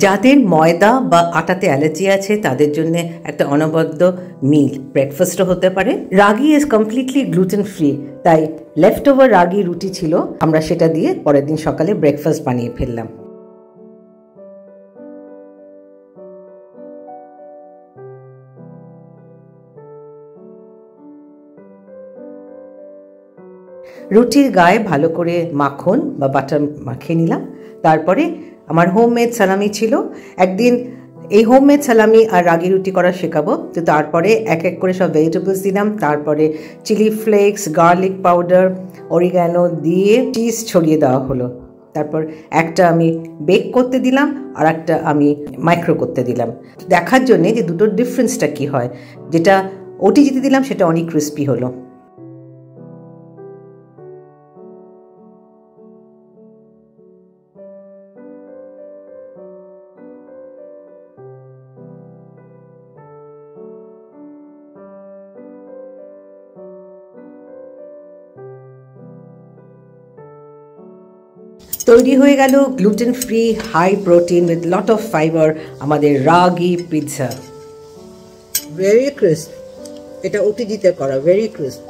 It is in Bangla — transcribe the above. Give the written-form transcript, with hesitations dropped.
যাদের ময়দা বা আটাতে অ্যালার্জি আছে তাদের জন্য একটা অনবদ্য মিল ব্রেকফাস্টও হতে পারে। রাগি ইজ কমপ্লিটলি গ্লুটেন ফ্রি, তাই লেফট ওভার রাগি রুটি ছিল, আমরা সেটা দিয়ে পরের দিন সকালে ব্রেকফাস্ট বানিয়ে ফেললাম। রুটির গায়ে ভালো করে মাখন বা বাটার মাখিয়ে নিলাম। তারপরে আমার হোমমেড সালামি ছিল। একদিন এই হোমমেড সালামি আর রাগি রুটি করা শেখাবো, তো তারপরে এক এক করে সব ভেজিটেবলস দিলাম, তারপরে chilli flakes, garlic powder, oregano দিয়ে চিজ ছড়িয়ে দেওয়া হলো। তারপর একটা আমি বেক করতে দিলাম আর একটা আমি মাইক্রো করতে দিলাম, দেখার জন্যে যে দুটোর ডিফারেন্সটা কী হয়। যেটা ওটিজিতে দিলাম সেটা অনেক ক্রিস্পি হলো। তৈরি হয়ে গেল gluten free, high protein with lot of fibre আমাদের রাগি পিৎজা। ভেরি ক্রিস্প, এটা ওটিজিতে করা, ভেরি ক্রিস্প।